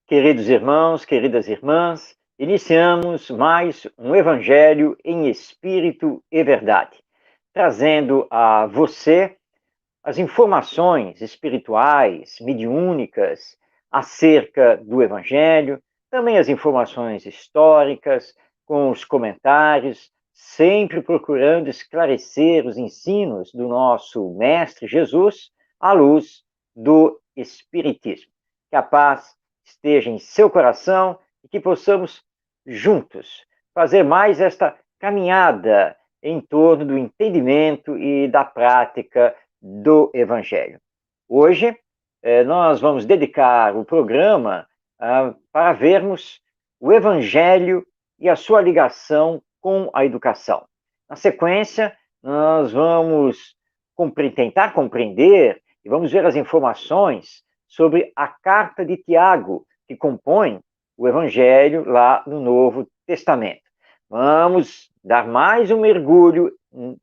Queridos irmãos, queridas irmãs, iniciamos mais um Evangelho em Espírito e Verdade, trazendo a você as informações espirituais, mediúnicas, acerca do Evangelho, também as informações históricas, com os comentários, sempre procurando esclarecer os ensinos do nosso Mestre Jesus à luz do Espiritismo. Que a paz esteja em seu coração e que possamos juntos fazer mais esta caminhada em torno do entendimento e da prática do Evangelho. Hoje, nós vamos dedicar o programa para vermos o Evangelho e a sua ligação com a educação. Na sequência, nós vamos tentar compreender e vamos ver as informações sobre a carta de Tiago, que compõe o Evangelho lá no Novo Testamento. Vamos dar mais um mergulho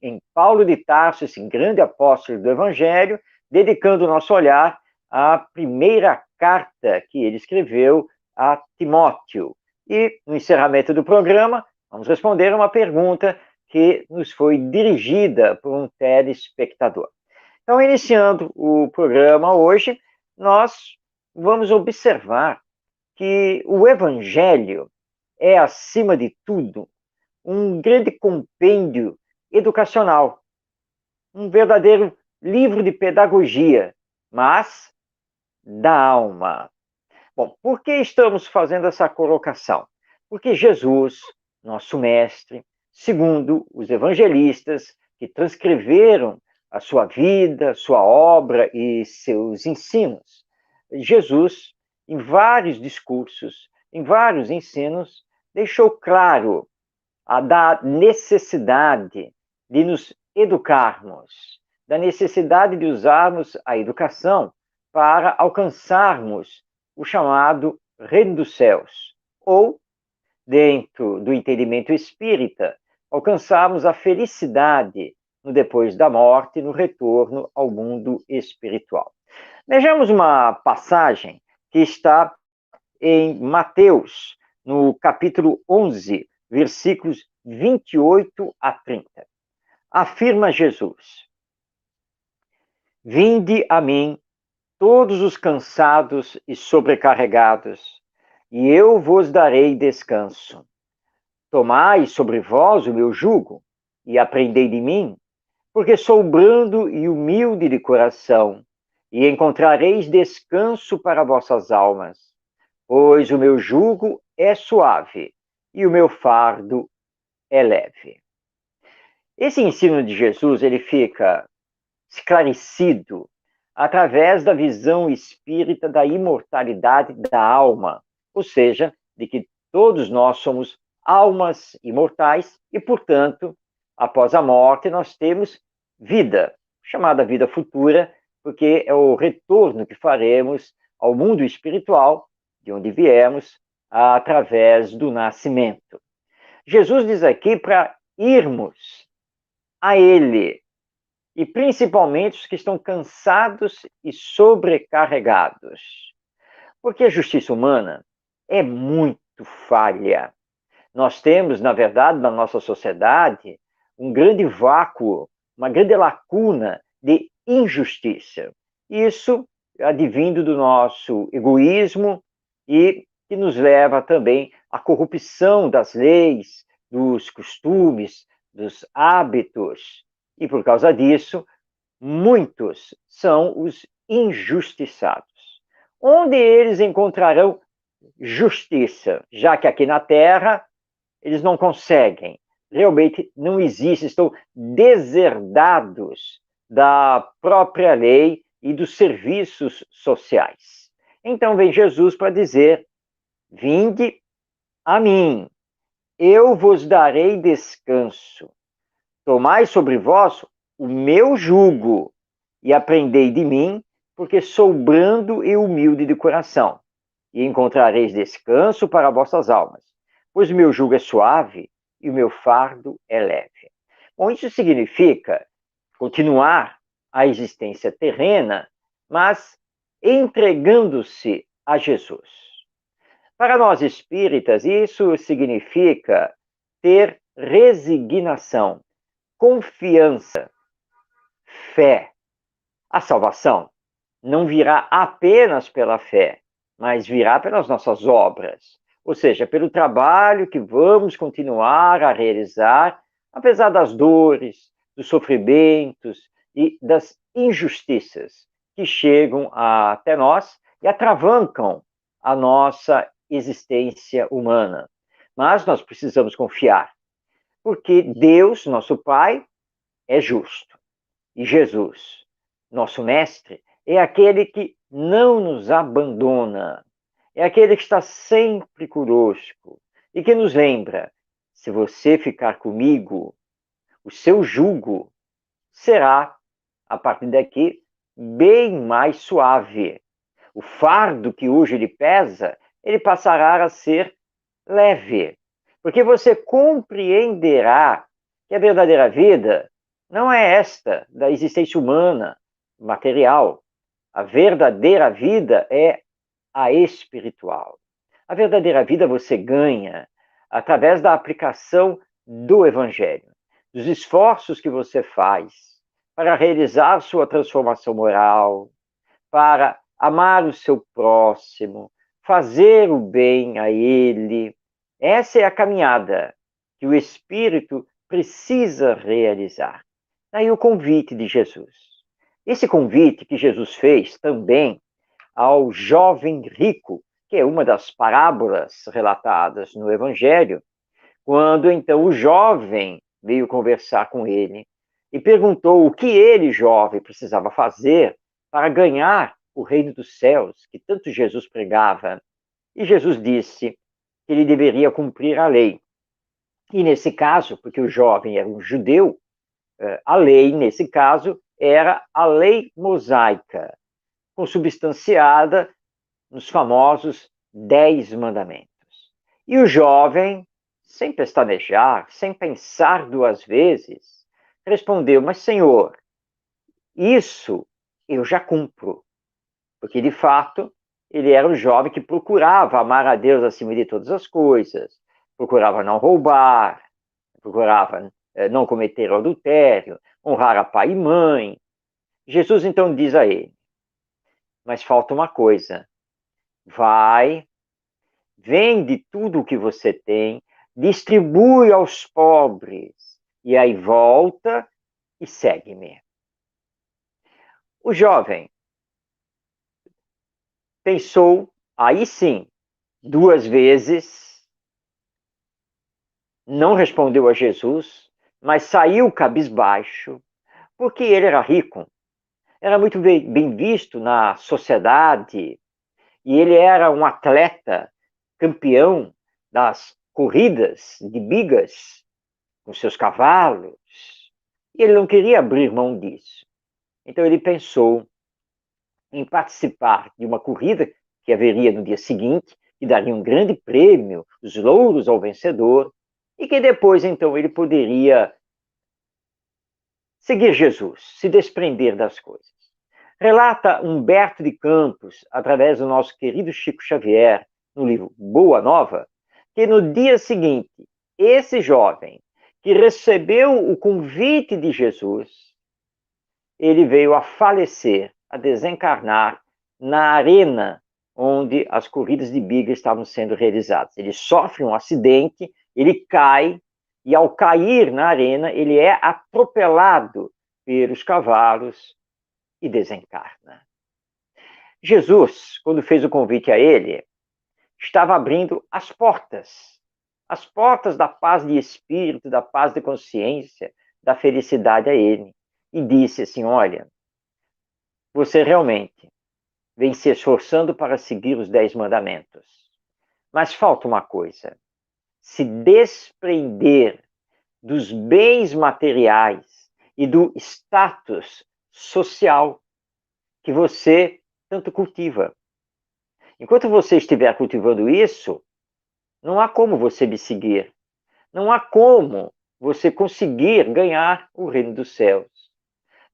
em Paulo de Tarso, esse grande apóstolo do Evangelho, dedicando o nosso olhar à primeira carta que ele escreveu a Timóteo. E, no encerramento do programa, vamos responder uma pergunta que nos foi dirigida por um telespectador. Então, iniciando o programa hoje, nós vamos observar que o Evangelho é, acima de tudo, um grande compêndio educacional, um verdadeiro livro de pedagogia, mas da alma. Bom, por que estamos fazendo essa colocação? Porque Jesus, nosso mestre, segundo os evangelistas que transcreveram a sua vida, sua obra e seus ensinos, Jesus, em vários discursos, em vários ensinos, deixou claro da necessidade de nos educarmos, da necessidade de usarmos a educação para alcançarmos o chamado reino dos céus, ou, dentro do entendimento espírita, alcançarmos a felicidade no depois da morte, no retorno ao mundo espiritual. Vejamos uma passagem que está em Mateus, no capítulo 11, versículos 28 a 30. Afirma Jesus: Vinde a mim, todos os cansados e sobrecarregados, e eu vos darei descanso. Tomai sobre vós o meu jugo, e aprendei de mim, porque sou brando e humilde de coração, e encontrareis descanso para vossas almas, pois o meu jugo é suave, e o meu fardo é leve. Esse ensino de Jesus, ele fica esclarecido através da visão espírita da imortalidade da alma, ou seja, de que todos nós somos almas imortais e, portanto, após a morte nós temos vida, chamada vida futura, porque é o retorno que faremos ao mundo espiritual, de onde viemos, através do nascimento. Jesus diz aqui para irmos a Ele, e principalmente os que estão cansados e sobrecarregados. Porque a justiça humana é muito falha. Nós temos, na verdade, na nossa sociedade, um grande vácuo, uma grande lacuna de injustiça. Isso advindo do nosso egoísmo e que nos leva também à corrupção das leis, dos costumes, dos hábitos. E por causa disso, muitos são os injustiçados. Onde eles encontrarão justiça, já que aqui na Terra eles não conseguem, realmente não existe, estão deserdados da própria lei e dos serviços sociais. Então vem Jesus para dizer: vinde a mim, eu vos darei descanso. Tomai sobre vós o meu jugo e aprendei de mim, porque sou brando e humilde de coração, e encontrareis descanso para vossas almas, pois o meu jugo é suave e o meu fardo é leve. Bom, isso significa continuar a existência terrena, mas entregando-se a Jesus. Para nós espíritas, isso significa ter resignação, confiança, fé. A salvação não virá apenas pela fé, mas virá pelas nossas obras, ou seja, pelo trabalho que vamos continuar a realizar, apesar das dores, dos sofrimentos e das injustiças que chegam até nós e atravancam a nossa existência humana. Mas nós precisamos confiar, porque Deus, nosso Pai, é justo. E Jesus, nosso Mestre, é aquele que não nos abandona, é aquele que está sempre conosco e que nos lembra: se você ficar comigo, o seu jugo será, a partir daqui, bem mais suave. O fardo que hoje lhe pesa, ele passará a ser leve, porque você compreenderá que a verdadeira vida não é esta da existência humana, material. A verdadeira vida é a espiritual. A verdadeira vida você ganha através da aplicação do Evangelho, dos esforços que você faz para realizar sua transformação moral, para amar o seu próximo, fazer o bem a ele. Essa é a caminhada que o Espírito precisa realizar. Aí o convite de Jesus. Esse convite que Jesus fez também ao jovem rico, que é uma das parábolas relatadas no Evangelho, quando então o jovem veio conversar com ele e perguntou o que ele, jovem, precisava fazer para ganhar o reino dos céus, que tanto Jesus pregava. E Jesus disse que ele deveria cumprir a lei. E nesse caso, porque o jovem era um judeu, a lei, nesse caso, era a lei mosaica, consubstanciada nos famosos 10 mandamentos. E o jovem, sem pestanejar, sem pensar duas vezes, respondeu: mas, Senhor, isso eu já cumpro. Porque, de fato, ele era um jovem que procurava amar a Deus acima de todas as coisas, procurava não roubar, procurava não cometer adultério, honrar a pai e mãe. Jesus então diz a ele: mas falta uma coisa. Vai, vende tudo o que você tem, distribui aos pobres, e aí volta e segue-me. O jovem pensou, aí sim, duas vezes, não respondeu a Jesus, mas saiu cabisbaixo, porque ele era rico, era muito bem visto na sociedade, e ele era um atleta campeão das corridas de bigas com seus cavalos, e ele não queria abrir mão disso. Então ele pensou em participar de uma corrida que haveria no dia seguinte, que daria um grande prêmio, os louros ao vencedor, e que depois, então, ele poderia seguir Jesus, se desprender das coisas. Relata Humberto de Campos, através do nosso querido Chico Xavier, no livro Boa Nova, que no dia seguinte, esse jovem que recebeu o convite de Jesus, ele veio a falecer, a desencarnar na arena onde as corridas de biga estavam sendo realizadas. Ele sofre um acidente, ele cai, e ao cair na arena, ele é atropelado pelos cavalos e desencarna. Jesus, quando fez o convite a ele, estava abrindo as portas da paz de espírito, da paz de consciência, da felicidade a ele. E disse assim: olha, você realmente vem se esforçando para seguir os 10 mandamentos. Mas falta uma coisa: se desprender dos bens materiais e do status social que você tanto cultiva. Enquanto você estiver cultivando isso, não há como você me seguir. Não há como você conseguir ganhar o reino dos céus.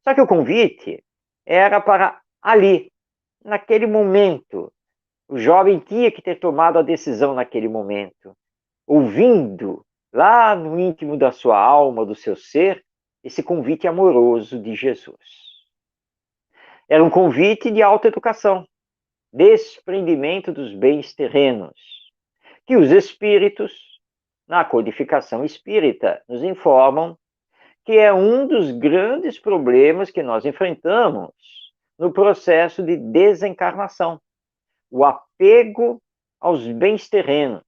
Só que o convite era para ali, naquele momento, O jovem tinha que ter tomado a decisão naquele momento, ouvindo lá no íntimo da sua alma, do seu ser, esse convite amoroso de Jesus. Era um convite de autoeducação, desprendimento dos bens terrenos, que os espíritos, na codificação espírita, nos informam que é um dos grandes problemas que nós enfrentamos no processo de desencarnação. O apego aos bens terrenos,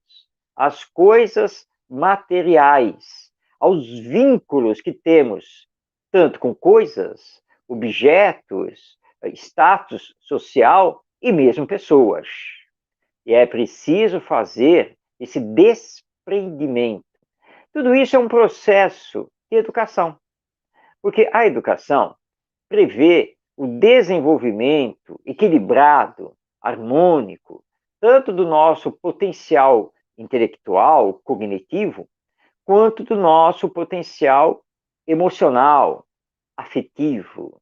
às coisas materiais, aos vínculos que temos, tanto com coisas, objetos, status social e mesmo pessoas. E é preciso fazer esse desprendimento. Tudo isso é um processo de educação, porque a educação prevê o desenvolvimento equilibrado, harmônico, tanto do nosso potencial intelectual, cognitivo, quanto do nosso potencial emocional, afetivo,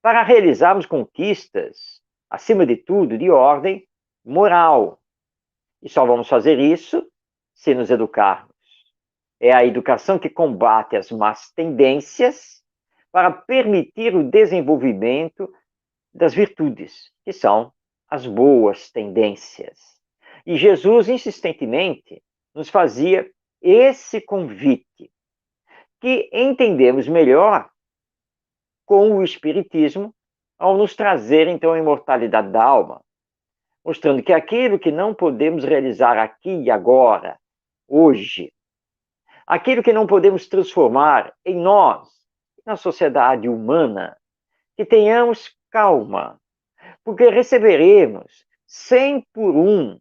para realizarmos conquistas, acima de tudo, de ordem moral. E só vamos fazer isso se nos educarmos. É a educação que combate as más tendências para permitir o desenvolvimento das virtudes, que são as boas tendências. E Jesus insistentemente nos fazia esse convite, que entendemos melhor com o Espiritismo, ao nos trazer então a imortalidade da alma, mostrando que aquilo que não podemos realizar aqui e agora, hoje, aquilo que não podemos transformar em nós, na sociedade humana, que tenhamos calma, porque receberemos 100 por um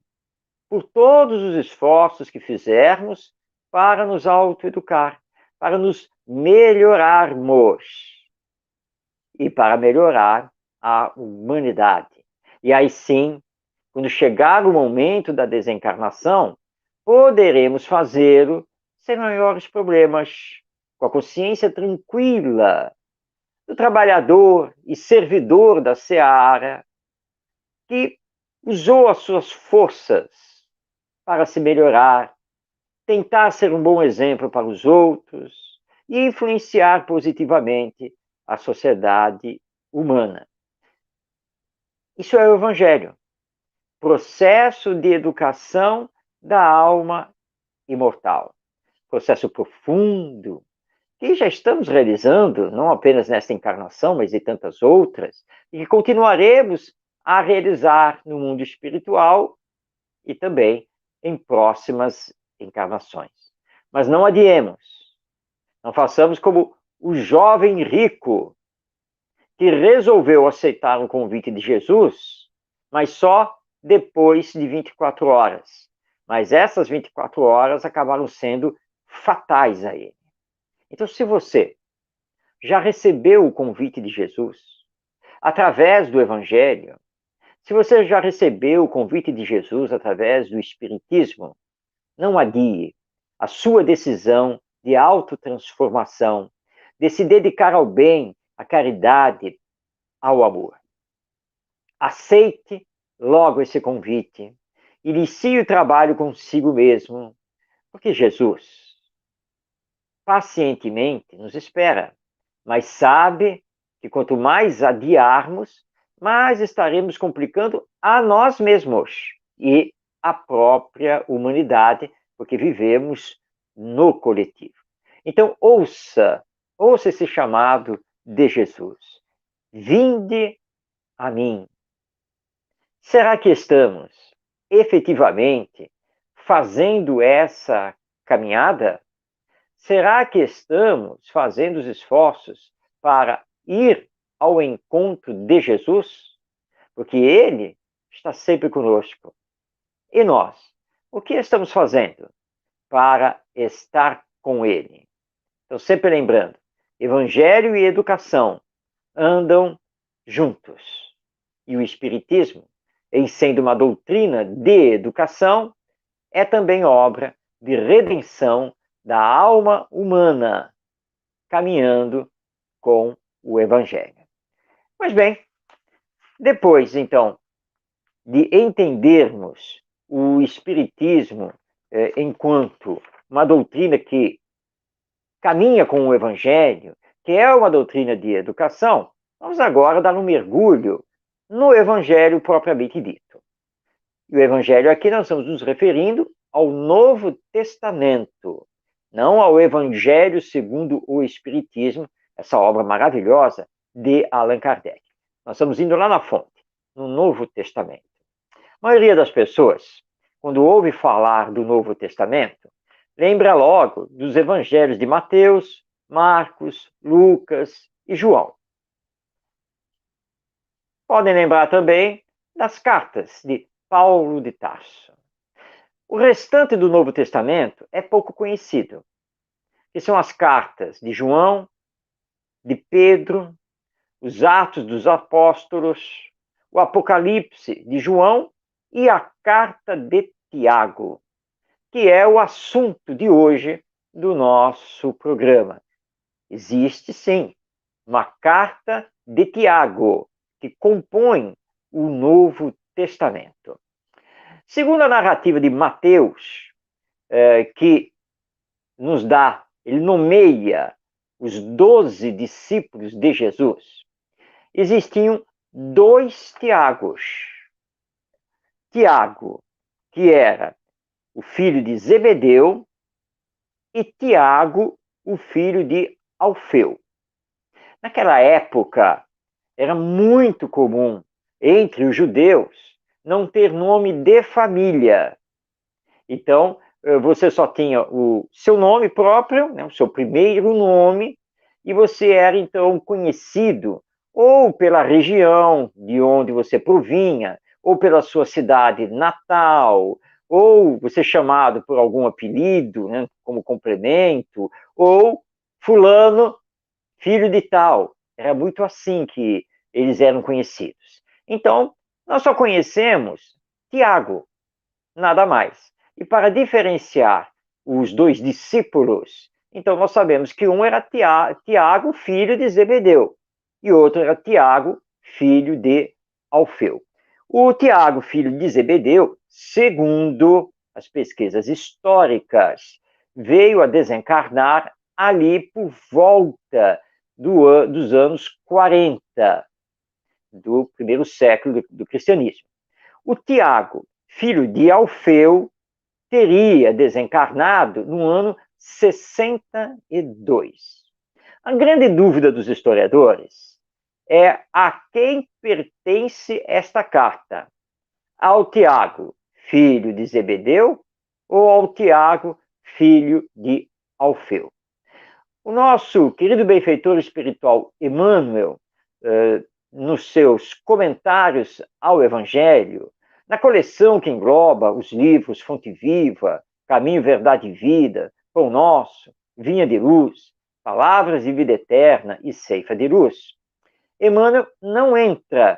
por todos os esforços que fizermos para nos autoeducar, para nos melhorarmos e para melhorar a humanidade. E aí sim, quando chegar o momento da desencarnação, poderemos fazê-lo sem maiores problemas, com a consciência tranquila do trabalhador e servidor da seara, que usou as suas forças para se melhorar, tentar ser um bom exemplo para os outros e influenciar positivamente a sociedade humana. Isso é o Evangelho, processo de educação da alma imortal. Processo profundo, que já estamos realizando, não apenas nesta encarnação, mas em tantas outras, e que continuaremos a realizar no mundo espiritual e também em próximas encarnações. Mas não adiemos, não façamos como o jovem rico, que resolveu aceitar o convite de Jesus, mas só depois de 24 horas. Mas essas 24 horas acabaram sendo fatais a ele. Então, se você já recebeu o convite de Jesus através do Evangelho, se você já recebeu o convite de Jesus através do Espiritismo, não adie a sua decisão de autotransformação, de se dedicar ao bem, à caridade, ao amor. Aceite logo esse convite, inicie o trabalho consigo mesmo, porque Jesus pacientemente nos espera, mas sabe que quanto mais adiarmos, mais estaremos complicando a nós mesmos e a própria humanidade, porque vivemos no coletivo. Então, ouça esse chamado de Jesus. Vinde a mim. Será que estamos efetivamente fazendo essa caminhada? Será que estamos fazendo os esforços para ir ao encontro de Jesus? Porque Ele está sempre conosco. E nós? O que estamos fazendo para estar com Ele? Então, sempre lembrando, Evangelho e educação andam juntos. E o Espiritismo, em sendo uma doutrina de educação, é também obra de redenção da alma humana, caminhando com o Evangelho. Mas bem, depois, então, de entendermos o Espiritismo enquanto uma doutrina que caminha com o Evangelho, que é uma doutrina de educação, vamos agora dar um mergulho no Evangelho propriamente dito. E o Evangelho aqui nós estamos nos referindo ao Novo Testamento, não ao Evangelho segundo o Espiritismo, essa obra maravilhosa de Allan Kardec. Nós estamos indo lá na fonte, no Novo Testamento. A maioria das pessoas, quando ouve falar do Novo Testamento, lembra logo dos evangelhos de Mateus, Marcos, Lucas e João. Podem lembrar também das cartas de Paulo de Tarso. O restante do Novo Testamento é pouco conhecido, que são as cartas de João, de Pedro, os Atos dos Apóstolos, o Apocalipse de João e a carta de Tiago, que é o assunto de hoje do nosso programa. Existe, sim, uma carta de Tiago, que compõe o Novo Testamento. Segundo a narrativa de Mateus, que nos dá, ele nomeia os 12 discípulos de Jesus, existiam 2 Tiagos. Tiago, que era o filho de Zebedeu, e Tiago, o filho de Alfeu. Naquela época, era muito comum entre os judeus não ter nome de família. Então, você só tinha o seu nome próprio, né, o seu primeiro nome, e você era, então, conhecido ou pela região de onde você provinha, ou pela sua cidade natal, ou você chamado por algum apelido, né, como complemento, ou fulano, filho de tal. Era muito assim que eles eram conhecidos. Então, nós só conhecemos Tiago, nada mais. E para diferenciar os 2 discípulos, então nós sabemos que um era Tiago, filho de Zebedeu, e outro era Tiago, filho de Alfeu. O Tiago, filho de Zebedeu, segundo as pesquisas históricas, veio a desencarnar ali por volta dos anos 40 do primeiro século do cristianismo. O Tiago, filho de Alfeu, teria desencarnado no ano 62. A grande dúvida dos historiadores é a quem pertence esta carta: ao Tiago, filho de Zebedeu, ou ao Tiago, filho de Alfeu. O nosso querido benfeitor espiritual Emmanuel, nos seus comentários ao Evangelho, na coleção que engloba os livros Fonte Viva, Caminho, Verdade e Vida, Pão Nosso, Vinha de Luz, Palavras de Vida Eterna e Ceifa de Luz, Emmanuel não entra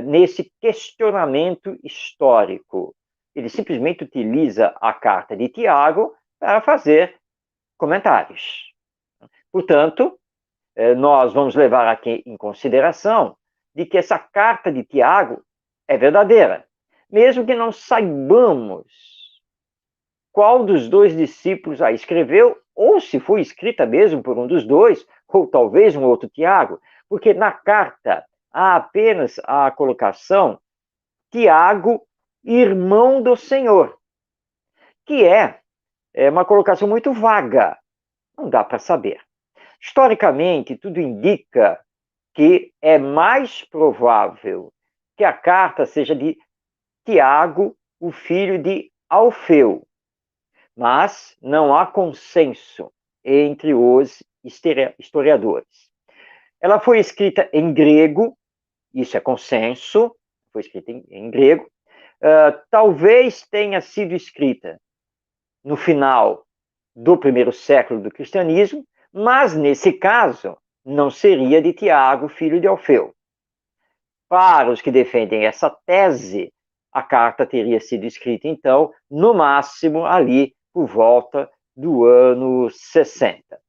nesse questionamento histórico. Ele simplesmente utiliza a carta de Tiago para fazer comentários. Portanto, nós vamos levar aqui em consideração de que essa carta de Tiago é verdadeira, mesmo que não saibamos qual dos 2 discípulos a escreveu, ou se foi escrita mesmo por um dos 2, ou talvez um outro Tiago, porque na carta há apenas a colocação Tiago, irmão do Senhor, que é uma colocação muito vaga, não dá para saber. Historicamente, tudo indica que é mais provável que a carta seja de Tiago, o filho de Alfeu, mas não há consenso entre os historiadores. Ela foi escrita em grego, isso é consenso, foi escrita em grego, talvez tenha sido escrita no final do primeiro século do cristianismo, mas nesse caso não seria de Tiago, filho de Alfeu. Para os que defendem essa tese, a carta teria sido escrita, então, no máximo ali por volta do ano 60.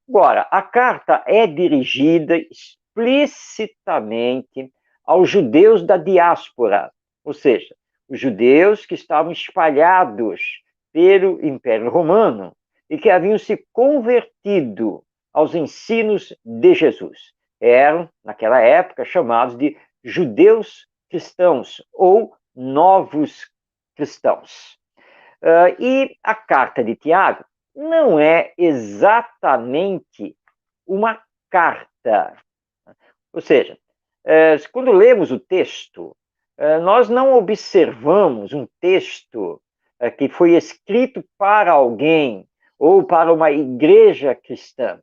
Agora, a carta é dirigida explicitamente aos judeus da diáspora, ou seja, os judeus que estavam espalhados pelo Império Romano e que haviam se convertido aos ensinos de Jesus. Eram, naquela época, chamados de judeus cristãos ou novos cristãos. E a carta de Tiago não é exatamente uma carta. Ou seja, quando lemos o texto, nós não observamos um texto que foi escrito para alguém ou para uma igreja cristã.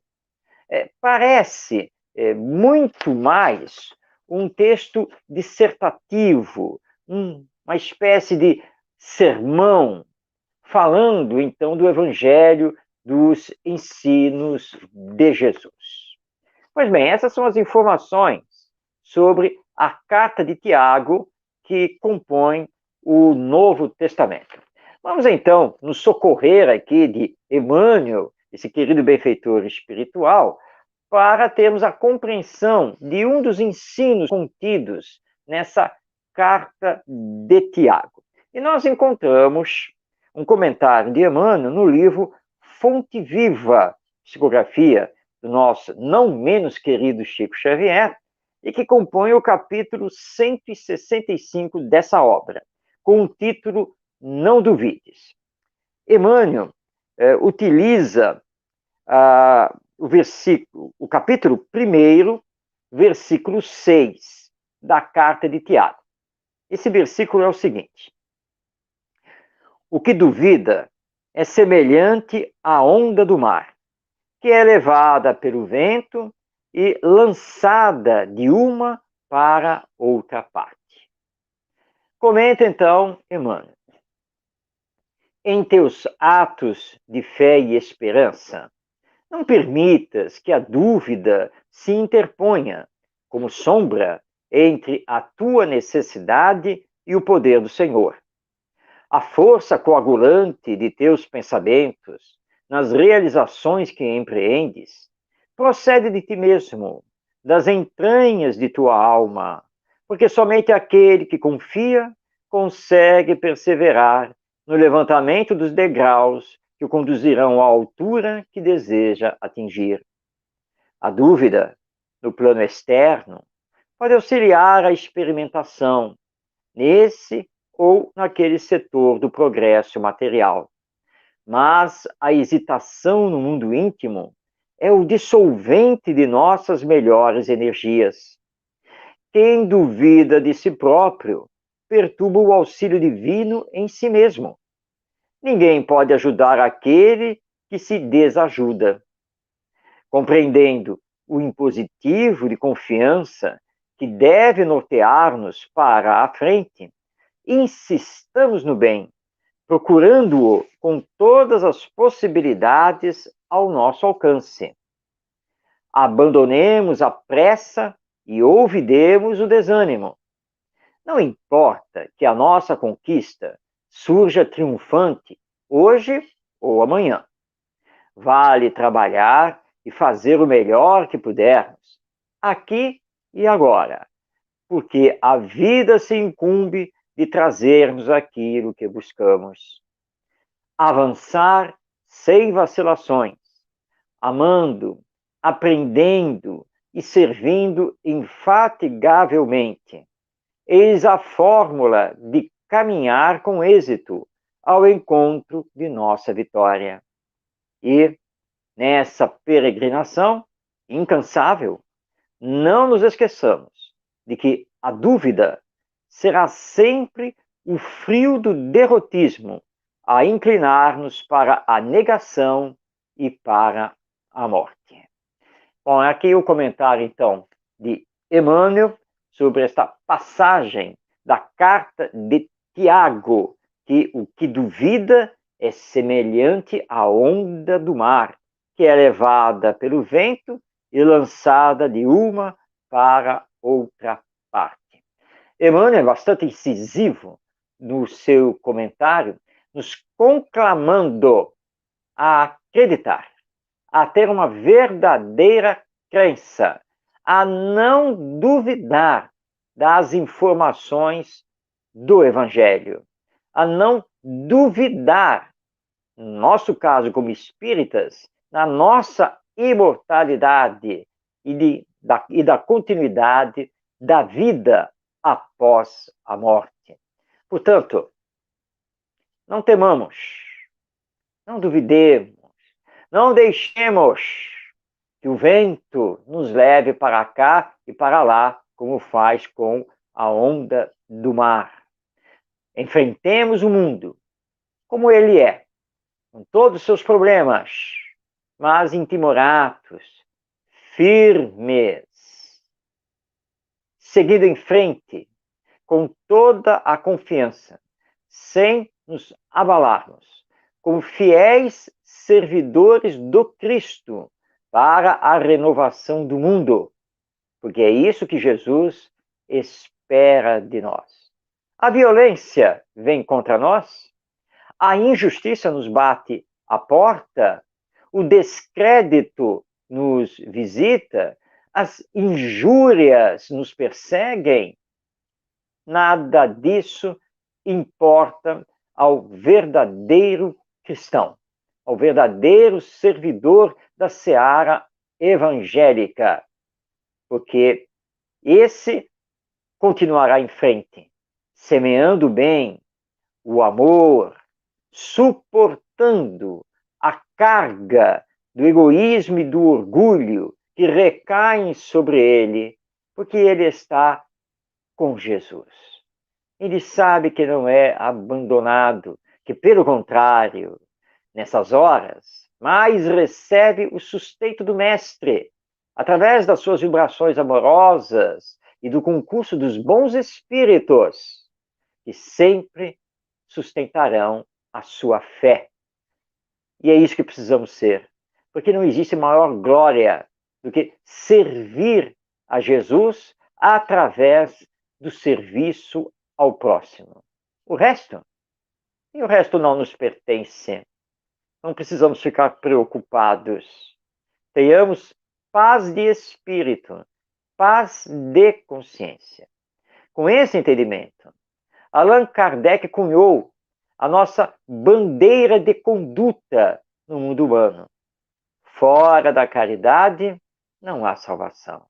Parece muito mais um texto dissertativo, uma espécie de sermão, falando então do Evangelho, dos ensinos de Jesus. Pois bem, essas são as informações sobre a carta de Tiago que compõe o Novo Testamento. Vamos então nos socorrer aqui de Emmanuel, esse querido benfeitor espiritual, para termos a compreensão de um dos ensinos contidos nessa carta de Tiago. E nós encontramos um comentário de Emmanuel no livro Fonte Viva, psicografia do nosso não menos querido Chico Xavier, e que compõe o capítulo 165 dessa obra, com o título Não Duvides. Emmanuel utiliza o capítulo 1, versículo 6 da carta de Tiago. Esse versículo é o seguinte: o que duvida é semelhante à onda do mar, que é levada pelo vento e lançada de uma para outra parte. Comenta então Emmanuel: em teus atos de fé e esperança, não permitas que a dúvida se interponha como sombra entre a tua necessidade e o poder do Senhor. A força coagulante de teus pensamentos nas realizações que empreendes procede de ti mesmo, das entranhas de tua alma, porque somente aquele que confia consegue perseverar no levantamento dos degraus que o conduzirão à altura que deseja atingir. A dúvida, no plano externo, pode auxiliar a experimentação nesse ou naquele setor do progresso material. Mas a hesitação no mundo íntimo é o dissolvente de nossas melhores energias. Quem duvida de si próprio perturba o auxílio divino em si mesmo. Ninguém pode ajudar aquele que se desajuda. Compreendendo o impositivo de confiança que deve nortear-nos para a frente, insistamos no bem, procurando-o com todas as possibilidades ao nosso alcance. Abandonemos a pressa e ouvidemos o desânimo. Não importa que a nossa conquista surja triunfante hoje ou amanhã. Vale trabalhar e fazer o melhor que pudermos, aqui e agora, porque a vida se incumbe de trazermos aquilo que buscamos. Avançar sem vacilações, amando, aprendendo e servindo infatigavelmente. Eis a fórmula de caminhar com êxito ao encontro de nossa vitória. E, nessa peregrinação incansável, não nos esqueçamos de que a dúvida será sempre o frio do derrotismo a inclinar-nos para a negação e para a morte. Bom, aqui o comentário, então, de Emmanuel sobre esta passagem da carta de Tiago, que o que duvida é semelhante à onda do mar, que é levada pelo vento e lançada de uma para outra parte. Emmanuel é bastante incisivo no seu comentário, nos conclamando a acreditar, a ter uma verdadeira crença, a não duvidar das informações do Evangelho, a não duvidar, no nosso caso como espíritas, na nossa imortalidade e da continuidade da vida após a morte. Portanto, não temamos, não duvidemos, não deixemos que o vento nos leve para cá e para lá, como faz com a onda do mar. Enfrentemos o mundo como ele é, com todos os seus problemas, mas intimorados, firmes, seguindo em frente, com toda a confiança, sem nos abalarmos, como fiéis servidores do Cristo para a renovação do mundo, porque é isso que Jesus espera de nós. A violência vem contra nós, a injustiça nos bate à porta, o descrédito nos visita, as injúrias nos perseguem. Nada disso importa ao verdadeiro cristão, ao verdadeiro servidor da seara evangélica, porque esse continuará em frente, semeando o bem, o amor, suportando a carga do egoísmo e do orgulho que recaem sobre ele, porque ele está com Jesus. Ele sabe que não é abandonado, que pelo contrário, nessas horas, mais recebe o sustento do Mestre, através das suas vibrações amorosas e do concurso dos bons espíritos, que sempre sustentarão a sua fé. E é isso que precisamos ser, porque não existe maior glória do que servir a Jesus através do serviço ao próximo. O resto não nos pertence. Não precisamos ficar preocupados. Tenhamos paz de espírito, paz de consciência. Com esse entendimento, Allan Kardec cunhou a nossa bandeira de conduta no mundo humano. Fora da caridade, não há salvação.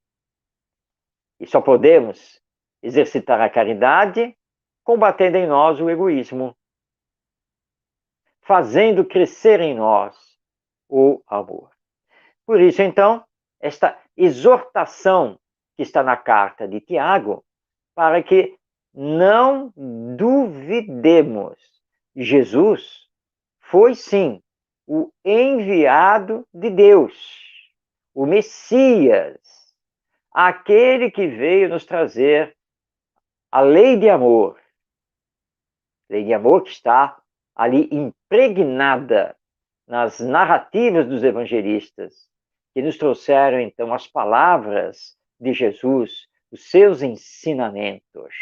E só podemos exercitar a caridade combatendo em nós o egoísmo, fazendo crescer em nós o amor. Por isso, então, esta exortação que está na carta de Tiago, para que não duvidemos. Jesus foi, sim, o enviado de Deus, o Messias, aquele que veio nos trazer a lei de amor que está ali impregnada nas narrativas dos evangelistas, que nos trouxeram, então, as palavras de Jesus, os seus ensinamentos.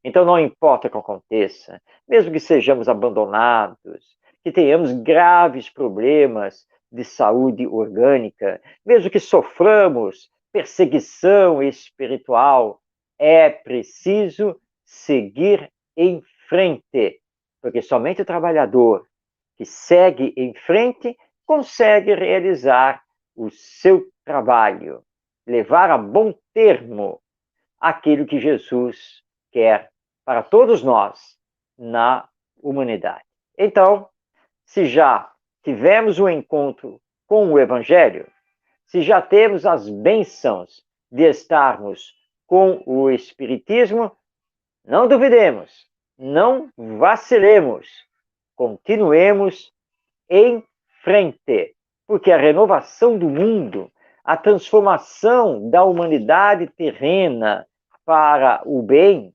Então, não importa o que aconteça, mesmo que sejamos abandonados, que tenhamos graves problemas de saúde orgânica, mesmo que soframos perseguição espiritual, é preciso seguir em frente, porque somente o trabalhador que segue em frente consegue realizar o seu trabalho, levar a bom termo aquilo que Jesus quer para todos nós na humanidade. Então, se já tivemos um encontro com o Evangelho, se já temos as bênçãos de estarmos com o Espiritismo, não duvidemos, não vacilemos, continuemos em frente, porque a renovação do mundo, a transformação da humanidade terrena para o bem,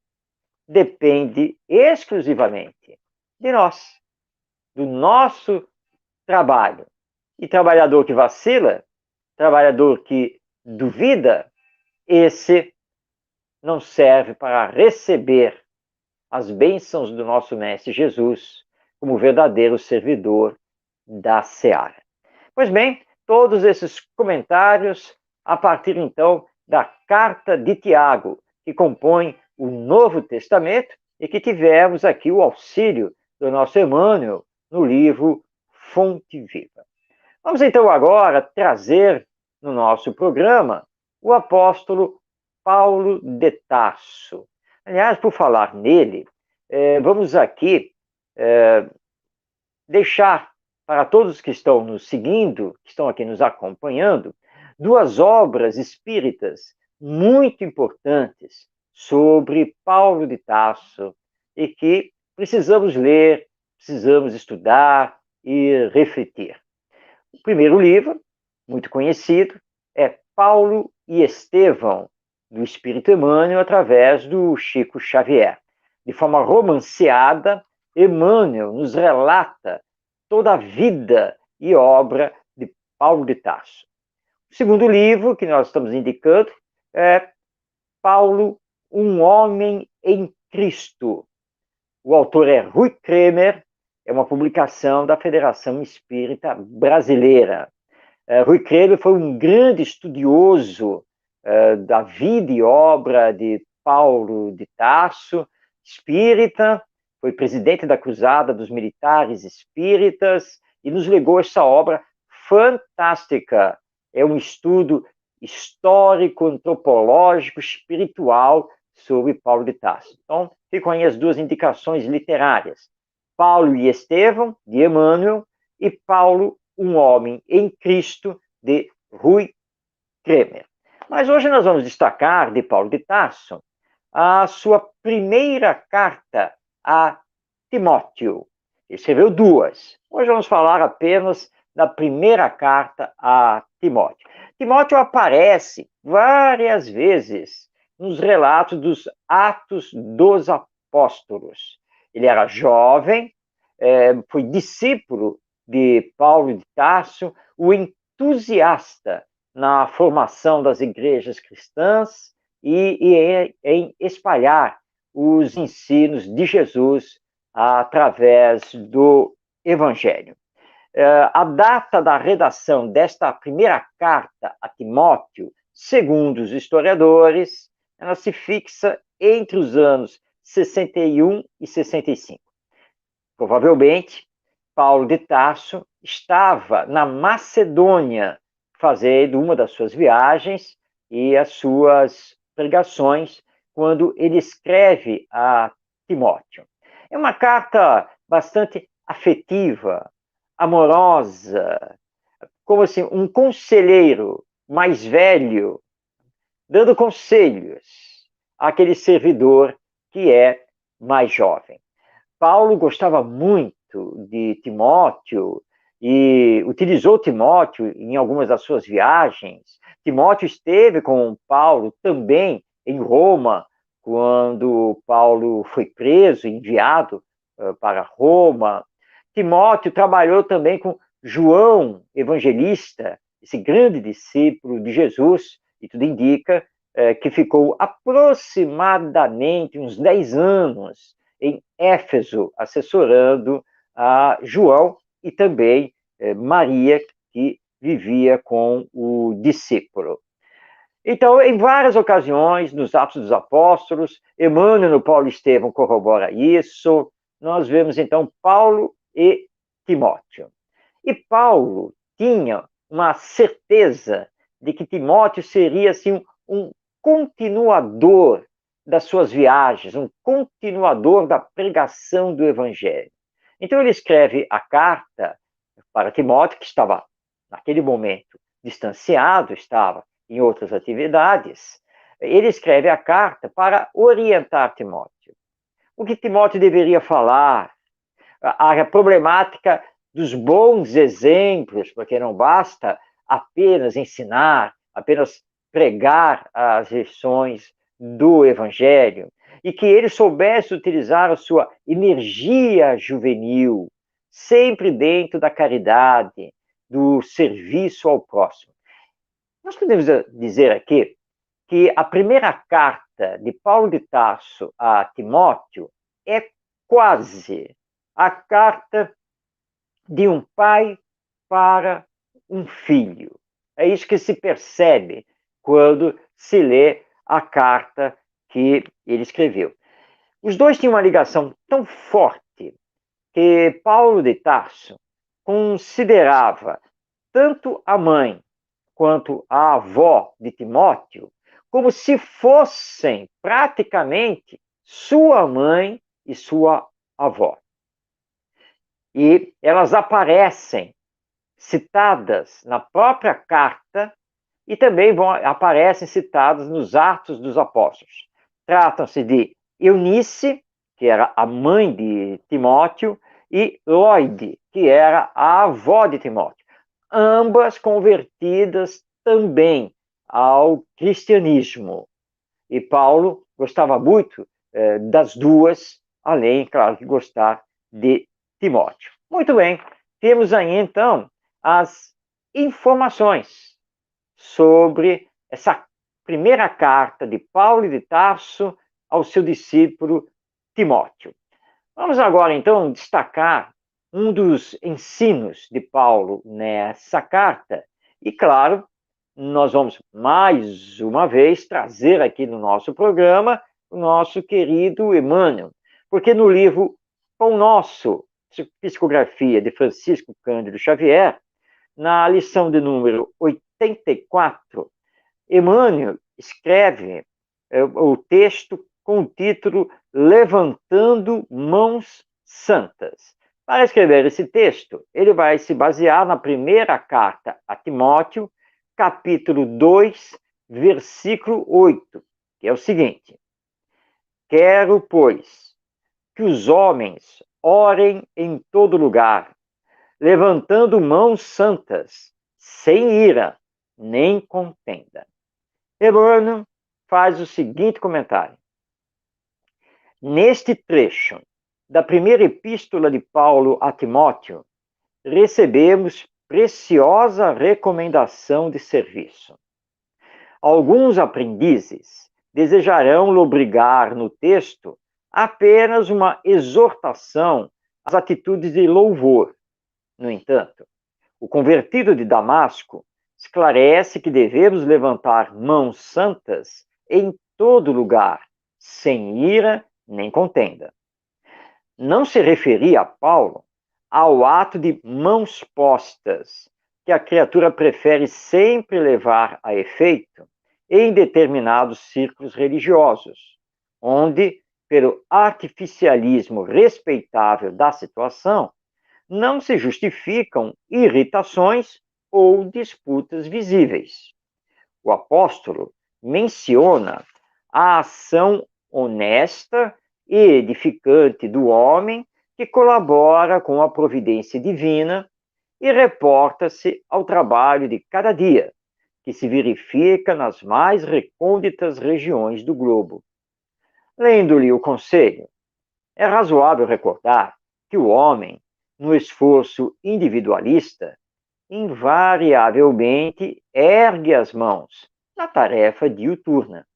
depende exclusivamente de nós, do nosso trabalho. E trabalhador que vacila, trabalhador que duvida, esse não serve para receber as bênçãos do nosso Mestre Jesus como verdadeiro servidor da seara. Pois bem, todos esses comentários a partir então da carta de Tiago, que compõe o Novo Testamento, e que tivemos aqui o auxílio do nosso Emmanuel no livro Fonte Viva. Vamos então agora trazer no nosso programa o apóstolo Paulo de Tarso. Aliás, por falar nele, vamos aqui deixar para todos que estão nos seguindo, que estão aqui nos acompanhando, duas obras espíritas muito importantes sobre Paulo de Tarso e que precisamos ler, precisamos estudar e refletir. O primeiro livro, muito conhecido, é Paulo e Estevão, do Espírito Emmanuel, através do Chico Xavier. De forma romanceada, Emmanuel nos relata toda a vida e obra de Paulo de Tarso. O segundo livro que nós estamos indicando é Paulo, um homem em Cristo. O autor é Rui Kremer, é uma publicação da Federação Espírita Brasileira. Rui Kremer foi um grande estudioso da vida e obra de Paulo de Tarso, espírita, foi presidente da Cruzada dos Militares Espíritas e nos legou essa obra fantástica. É um estudo histórico, antropológico, espiritual sobre Paulo de Tarso. Então, ficam aí as duas indicações literárias. Paulo e Estevão, de Emmanuel, e Paulo, um homem em Cristo, de Rui Kremer. Mas hoje nós vamos destacar de Paulo de Tarso a sua primeira carta a Timóteo. Ele escreveu duas. Hoje vamos falar apenas da primeira carta a Timóteo. Timóteo aparece várias vezes nos relatos dos Atos dos Apóstolos. Ele era jovem, foi discípulo de Paulo de Tarso, o entusiasta na formação das igrejas cristãs e em espalhar os ensinos de Jesus através do Evangelho. A data da redação desta primeira carta a Timóteo, segundo os historiadores, ela se fixa entre os anos 61 e 65. Provavelmente, Paulo de Tarso estava na Macedônia fazendo uma das suas viagens e as suas pregações quando ele escreve a Timóteo. É uma carta bastante afetiva, amorosa, como assim, um conselheiro mais velho dando conselhos àquele servidor que é mais jovem. Paulo gostava muito de Timóteo e utilizou Timóteo em algumas das suas viagens. Timóteo esteve com Paulo também em Roma, quando Paulo foi preso, enviado para Roma. Timóteo trabalhou também com João Evangelista, esse grande discípulo de Jesus, e tudo indica que ficou aproximadamente uns 10 anos em Éfeso, assessorando a João e também Maria, que vivia com o discípulo. Então, em várias ocasiões, nos Atos dos Apóstolos, Emmanuel no Paulo Estevão corrobora isso, nós vemos então Paulo e Timóteo. E Paulo tinha uma certeza de que Timóteo seria assim, um continuador das suas viagens, um continuador da pregação do Evangelho. Então ele escreve a carta para Timóteo, que estava, naquele momento, distanciado, estava em outras atividades. Ele escreve a carta para orientar Timóteo. O que Timóteo deveria falar, a problemática dos bons exemplos, porque não basta apenas ensinar, apenas pregar as lições do Evangelho, e que ele soubesse utilizar a sua energia juvenil, sempre dentro da caridade, do serviço ao próximo. Nós podemos dizer aqui que a primeira carta de Paulo de Tarso a Timóteo é quase a carta de um pai para um filho. É isso que se percebe quando se lê a carta que ele escreveu. Os dois tinham uma ligação tão forte que Paulo de Tarso considerava tanto a mãe quanto a avó de Timóteo como se fossem praticamente sua mãe e sua avó. E elas aparecem citadas na própria carta e também aparecem citadas nos Atos dos Apóstolos. Tratam-se de Eunice, que era a mãe de Timóteo, e Loide, que era a avó de Timóteo. Ambas convertidas também ao cristianismo. E Paulo gostava muito das duas, além, claro, de gostar de Timóteo. Muito bem, temos aí então as informações sobre essa primeira carta de Paulo de Tarso ao seu discípulo Timóteo. Vamos agora então destacar um dos ensinos de Paulo nessa carta. E claro, nós vamos mais uma vez trazer aqui no nosso programa o nosso querido Emmanuel, porque no livro Pão Nosso, Psicografia de Francisco Cândido Xavier, na lição de número 84, Emmanuel escreve o texto com o título Levantando Mãos Santas. Para escrever esse texto, ele vai se basear na primeira carta a Timóteo, capítulo 2, versículo 8, que é o seguinte: Quero, pois, que os homens orem em todo lugar, levantando mãos santas, sem ira, nem contenda. Emmanuel faz o seguinte comentário. Neste trecho da primeira epístola de Paulo a Timóteo, recebemos preciosa recomendação de serviço. Alguns aprendizes desejarão lobrigar no texto apenas uma exortação às atitudes de louvor. No entanto, o convertido de Damasco esclarece que devemos levantar mãos santas em todo lugar, sem ira nem contenda. Não se referia a Paulo ao ato de mãos postas, que a criatura prefere sempre levar a efeito em determinados círculos religiosos, onde, pelo artificialismo respeitável da situação, não se justificam irritações ou disputas visíveis. O apóstolo menciona a ação honesta e edificante do homem que colabora com a providência divina e reporta-se ao trabalho de cada dia, que se verifica nas mais recônditas regiões do globo. Lendo-lhe o conselho, é razoável recordar que o homem, no esforço individualista, invariavelmente ergue as mãos na tarefa diuturna.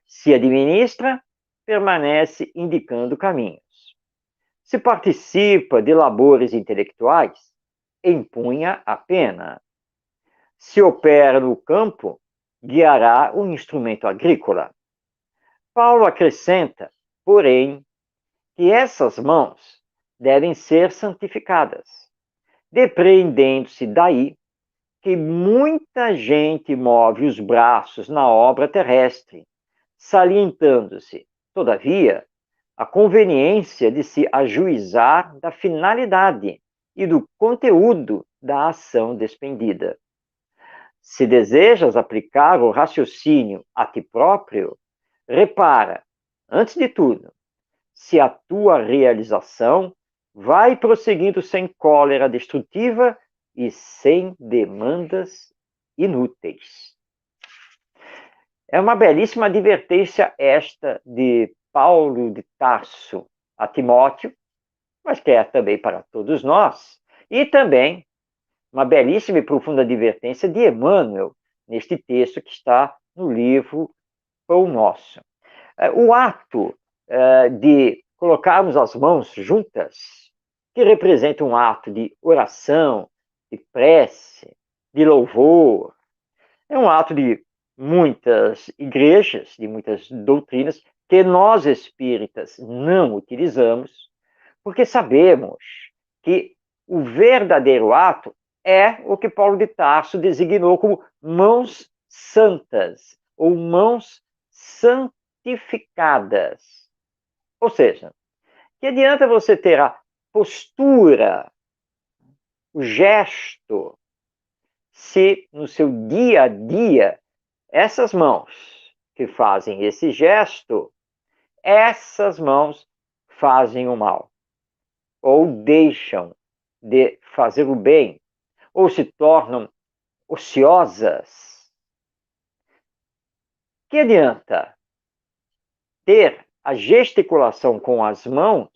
Se administra, permanece indicando caminhos. Se participa de labores intelectuais, empunha a pena. Se opera no campo, guiará o instrumento agrícola. Paulo acrescenta, porém, que essas mãos devem ser santificadas, depreendendo-se daí que muita gente move os braços na obra terrestre, salientando-se, todavia, a conveniência de se ajuizar da finalidade e do conteúdo da ação despendida. Se desejas aplicar o raciocínio a ti próprio, repara, antes de tudo, se a tua realização vai prosseguindo sem cólera destrutiva e sem demandas inúteis. É uma belíssima advertência esta de Paulo de Tarso a Timóteo, mas que é também para todos nós, e também uma belíssima e profunda advertência de Emmanuel, neste texto que está no livro Pão Nosso. O ato de colocarmos as mãos juntas, que representa um ato de oração, de prece, de louvor, é um ato de muitas igrejas, de muitas doutrinas, que nós espíritas não utilizamos, porque sabemos que o verdadeiro ato é o que Paulo de Tarso designou como mãos santas ou mãos santificadas. Ou seja, que adianta você ter a postura, o gesto, se no seu dia a dia essas mãos que fazem esse gesto, essas mãos fazem o mal, ou deixam de fazer o bem, ou se tornam ociosas. Que adianta ter a gesticulação com as mãos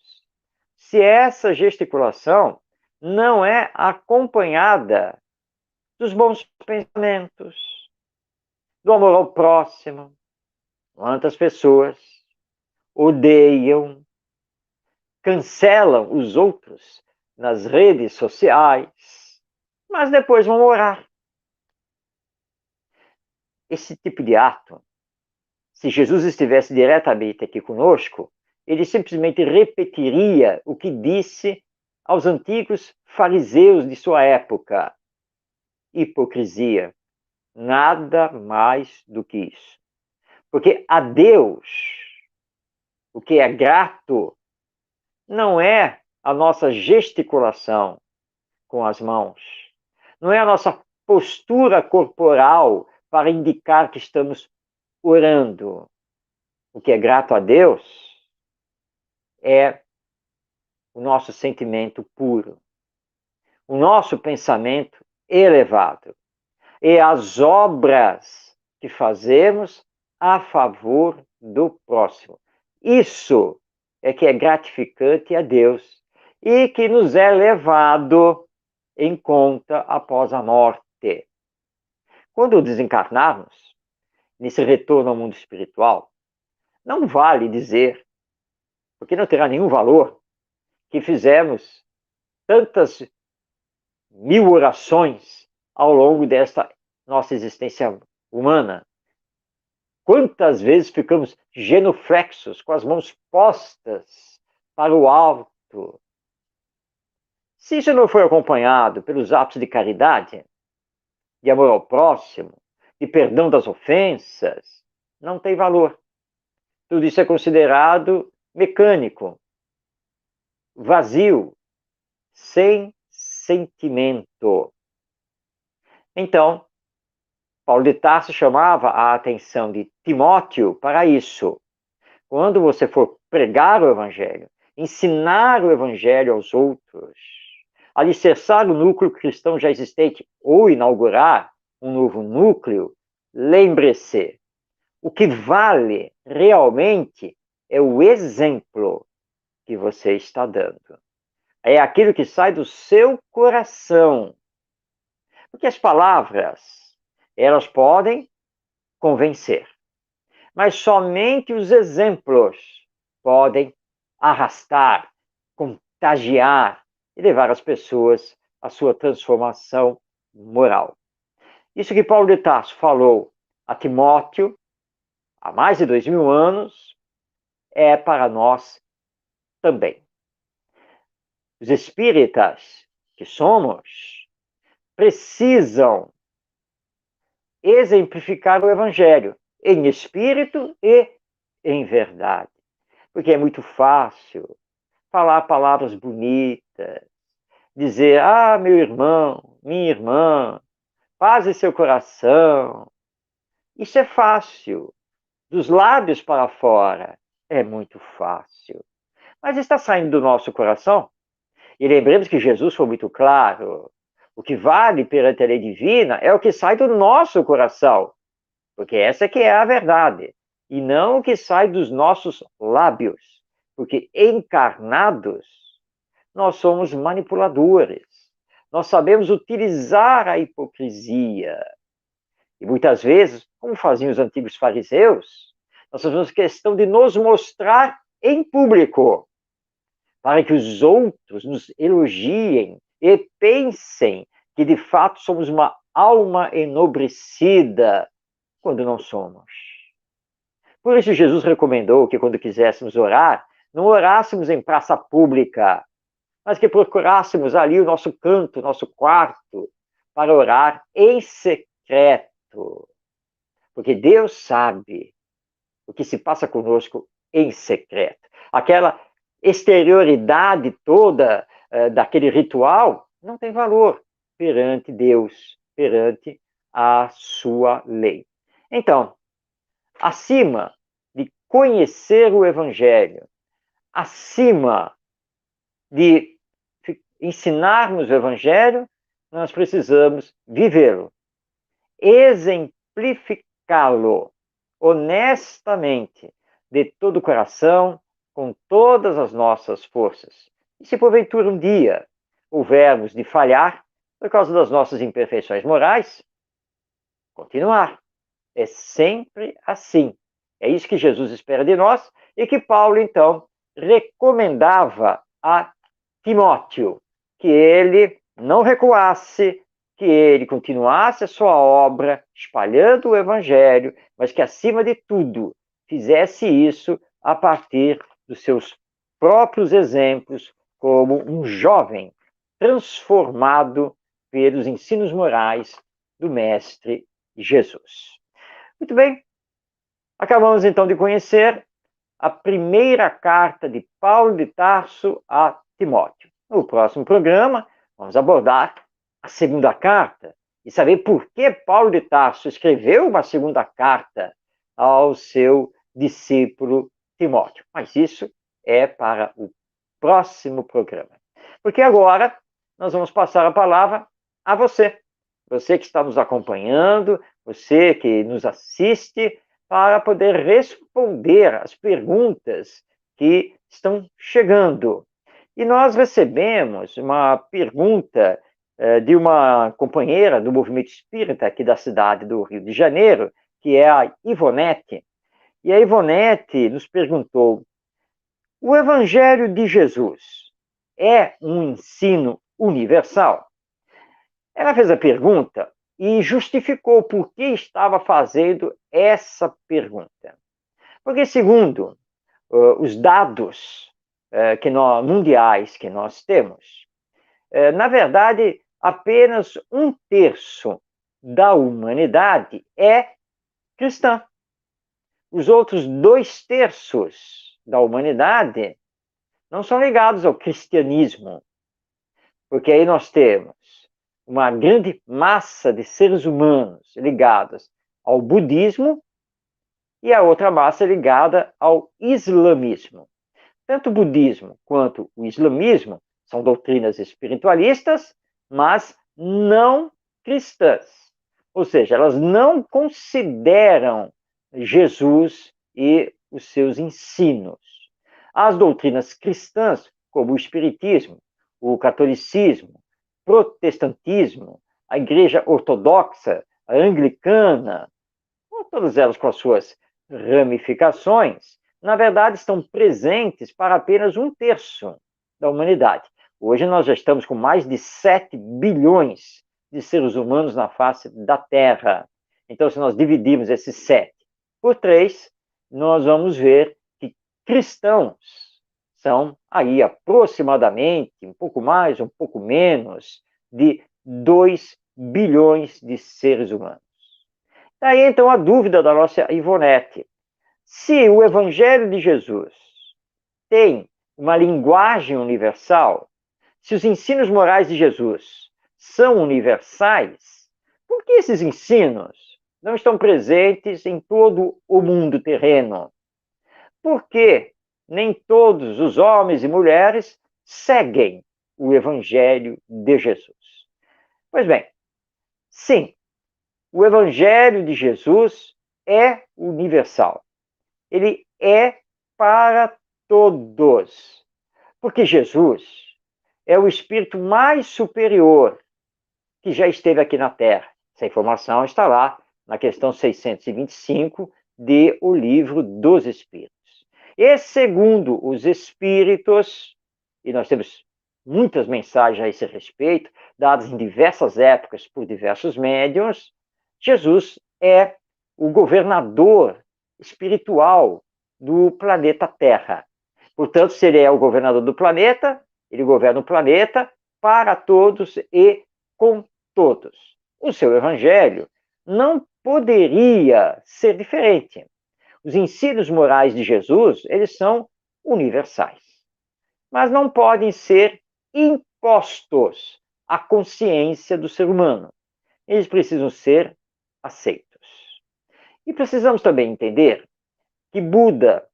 se essa gesticulação não é acompanhada dos bons pensamentos, do amor ao próximo? Quantas pessoas odeiam, cancelam os outros nas redes sociais, mas depois vão orar. Esse tipo de ato, se Jesus estivesse diretamente aqui conosco, ele simplesmente repetiria o que disse aos antigos fariseus de sua época: hipocrisia, nada mais do que isso. Porque a Deus, o que é grato, não é a nossa gesticulação com as mãos, não é a nossa postura corporal para indicar que estamos orando. O que é grato a Deus é o nosso sentimento puro, o nosso pensamento elevado e as obras que fazemos a favor do próximo. Isso é que é gratificante a Deus e que nos é levado em conta após a morte. Quando desencarnarmos, nesse retorno ao mundo espiritual, não vale dizer, porque não terá nenhum valor, que fizemos tantas mil orações ao longo desta nossa existência humana. Quantas vezes ficamos genuflexos, com as mãos postas para o alto? Se isso não for acompanhado pelos atos de caridade, de amor ao próximo, de perdão das ofensas, não tem valor. Tudo isso é considerado mecânico, vazio, sem sentimento. Então, Paulo de Tarso chamava a atenção de Timóteo para isso. Quando você for pregar o Evangelho, ensinar o Evangelho aos outros, alicerçar o núcleo cristão já existente ou inaugurar um novo núcleo, lembre-se, o que vale realmente é o exemplo que você está dando. É aquilo que sai do seu coração. Porque as palavras, elas podem convencer, mas somente os exemplos podem arrastar, contagiar e levar as pessoas à sua transformação moral. Isso que Paulo de Tarso falou a Timóteo há mais de 2000 anos é para nós também. Os espíritas que somos precisam exemplificar o Evangelho em espírito e em verdade. Porque é muito fácil falar palavras bonitas, dizer, ah, meu irmão, minha irmã, paz em seu coração. Isso é fácil. Dos lábios para fora é muito fácil. Mas está saindo do nosso coração? E lembremos que Jesus foi muito claro. O que vale perante a lei divina é o que sai do nosso coração. Porque essa que é a verdade. E não o que sai dos nossos lábios. Porque encarnados, nós somos manipuladores. Nós sabemos utilizar a hipocrisia. E muitas vezes, como faziam os antigos fariseus, nós fazemos questão de nos mostrar em público, para que os outros nos elogiem e pensem que de fato somos uma alma enobrecida, quando não somos. Por isso, Jesus recomendou que, quando quiséssemos orar, não orássemos em praça pública, mas que procurássemos ali o nosso canto, o nosso quarto, para orar em secreto. Porque Deus sabe o que se passa conosco em secreto. Aquela exterioridade toda daquele ritual não tem valor perante Deus, perante a sua lei. Então, acima de conhecer o Evangelho, acima de ensinarmos o Evangelho, nós precisamos vivê-lo, exemplificá-lo honestamente, de todo o coração, com todas as nossas forças. E se porventura um dia houvermos de falhar por causa das nossas imperfeições morais, continuar. É sempre assim. É isso que Jesus espera de nós e que Paulo, então, recomendava a Timóteo, que ele não recuasse, que ele continuasse a sua obra espalhando o evangelho, mas que, acima de tudo, fizesse isso a partir dos seus próprios exemplos, como um jovem transformado pelos ensinos morais do Mestre Jesus. Muito bem, acabamos então de conhecer a primeira carta de Paulo de Tarso a Timóteo. No próximo programa, vamos abordar a segunda carta e saber por que Paulo de Tarso escreveu uma segunda carta ao seu discípulo Timóteo. Mas isso é para o próximo programa. Porque agora nós vamos passar a palavra a você. Você que está nos acompanhando, você que nos assiste, para poder responder às perguntas que estão chegando. E nós recebemos uma pergunta de uma companheira do movimento espírita aqui da cidade do Rio de Janeiro, que é a Ivonete. E a Ivonete nos perguntou: o Evangelho de Jesus é um ensino universal? Ela fez a pergunta e justificou por que estava fazendo essa pergunta. Porque, segundo os dados mundiais que nós temos, na verdade, apenas 1/3 da humanidade é cristã. Os outros 2/3 da humanidade não são ligados ao cristianismo, porque aí nós temos uma grande massa de seres humanos ligados ao budismo e a outra massa ligada ao islamismo. Tanto o budismo quanto o islamismo são doutrinas espiritualistas, mas não cristãs. Ou seja, elas não consideram Jesus e os seus ensinos. As doutrinas cristãs, como o espiritismo, o catolicismo, protestantismo, a igreja ortodoxa, a anglicana, todas elas com as suas ramificações, na verdade estão presentes para apenas 1/3 da humanidade. Hoje nós já estamos com mais de 7 bilhões de seres humanos na face da Terra. Então, se nós dividirmos esses 7 por 3, nós vamos ver que cristãos são aí aproximadamente, um pouco mais, um pouco menos, de 2 bilhões de seres humanos. Daí, então, a dúvida da nossa Ivonete. Se o Evangelho de Jesus tem uma linguagem universal, se os ensinos morais de Jesus são universais, por que esses ensinos não estão presentes em todo o mundo terreno? Por que nem todos os homens e mulheres seguem o Evangelho de Jesus? Pois bem, sim, o Evangelho de Jesus é universal. Ele é para todos. Porque Jesus é o espírito mais superior que já esteve aqui na Terra. Essa informação está lá na questão 625 de O Livro dos Espíritos. E segundo os Espíritos, e nós temos muitas mensagens a esse respeito, dadas em diversas épocas por diversos médiuns, Jesus é o governador espiritual do planeta Terra. Portanto, se ele é o governador do planeta, ele governa o planeta para todos e com todos. O seu evangelho não poderia ser diferente. Os ensinos morais de Jesus, eles são universais, mas não podem ser impostos à consciência do ser humano. Eles precisam ser aceitos. E precisamos também entender que Buda,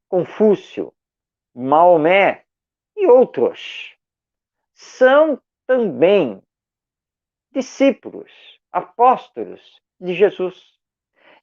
Confúcio, Maomé e outros são também discípulos, apóstolos de Jesus,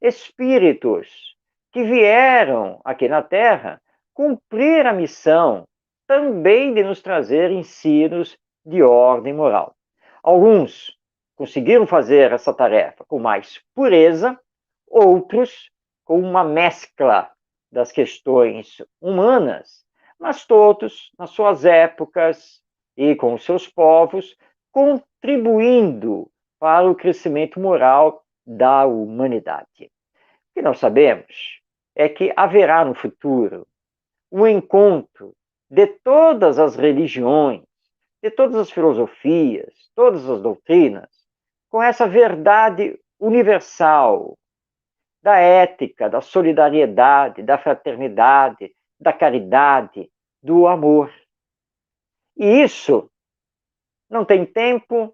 espíritos que vieram aqui na Terra cumprir a missão também de nos trazer ensinos de ordem moral. Alguns conseguiram fazer essa tarefa com mais pureza, outros com uma mescla das questões humanas, mas todos, nas suas épocas e com os seus povos, contribuindo para o crescimento moral da humanidade. O que nós sabemos é que haverá no futuro um encontro de todas as religiões, de todas as filosofias, todas as doutrinas, com essa verdade universal da ética, da solidariedade, da fraternidade, da caridade, do amor. E isso não tem tempo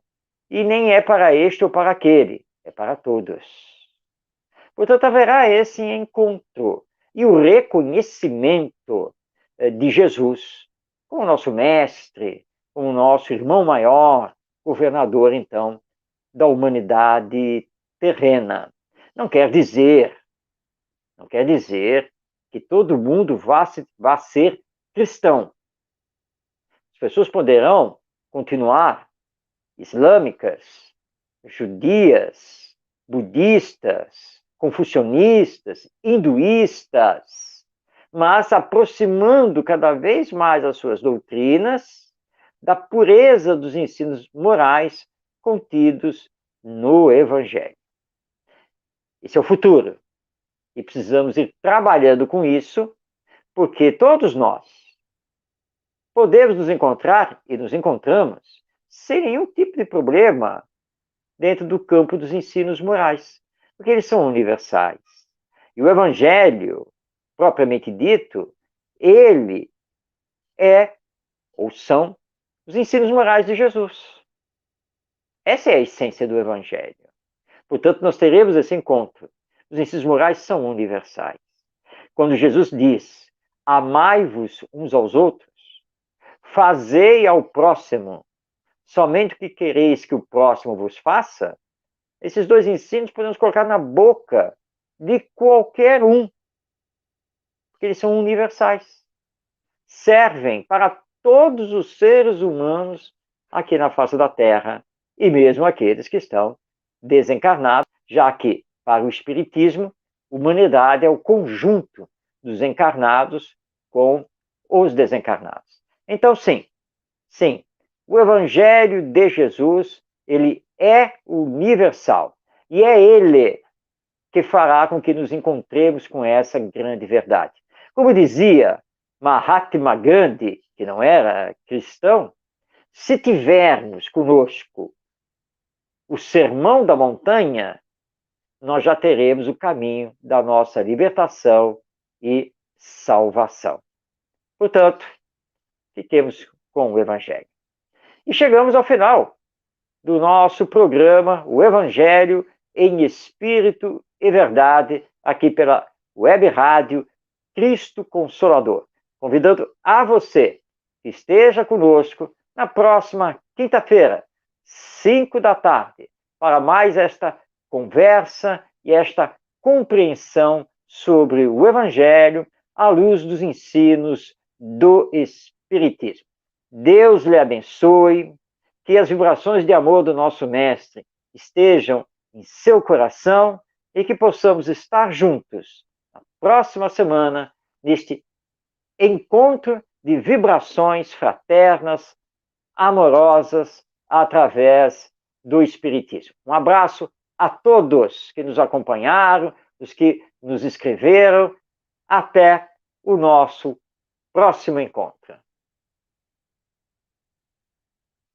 e nem é para este ou para aquele, é para todos. Portanto, haverá esse encontro e o reconhecimento de Jesus como nosso mestre, como nosso irmão maior, governador, então, da humanidade terrena. Não quer dizer que todo mundo vá ser cristão. As pessoas poderão continuar islâmicas, judias, budistas, confucionistas, hinduístas, mas aproximando cada vez mais as suas doutrinas da pureza dos ensinos morais contidos no Evangelho. Esse é o futuro. E precisamos ir trabalhando com isso, porque todos nós podemos nos encontrar, e nos encontramos, sem nenhum tipo de problema dentro do campo dos ensinos morais, porque eles são universais. E o Evangelho, propriamente dito, ele é, ou são, os ensinos morais de Jesus. Essa é a essência do Evangelho. Portanto, nós teremos esse encontro. Os ensinos morais são universais. Quando Jesus diz, amai-vos uns aos outros, fazei ao próximo somente o que quereis que o próximo vos faça, esses dois ensinos podemos colocar na boca de qualquer um, porque eles são universais. Servem para todos os seres humanos aqui na face da Terra, e mesmo aqueles que estão desencarnados, já que, para o Espiritismo, humanidade é o conjunto dos encarnados com os desencarnados. Então, sim, o Evangelho de Jesus, ele é universal. E é ele que fará com que nos encontremos com essa grande verdade. Como dizia Mahatma Gandhi, que não era cristão, se tivermos conosco o sermão da montanha, nós já teremos o caminho da nossa libertação e salvação. Portanto, fiquemos com o Evangelho. E chegamos ao final do nosso programa, o Evangelho em Espírito e Verdade, aqui pela Web Rádio Cristo Consolador. Convidando a você que esteja conosco na próxima quinta-feira, 5 da tarde, para mais esta conversa e esta compreensão sobre o Evangelho à luz dos ensinos do Espiritismo. Deus lhe abençoe, que as vibrações de amor do nosso Mestre estejam em seu coração e que possamos estar juntos na próxima semana, neste encontro de vibrações fraternas, amorosas, através do Espiritismo. Um abraço a todos que nos acompanharam, os que nos escreveram. Até o nosso próximo encontro.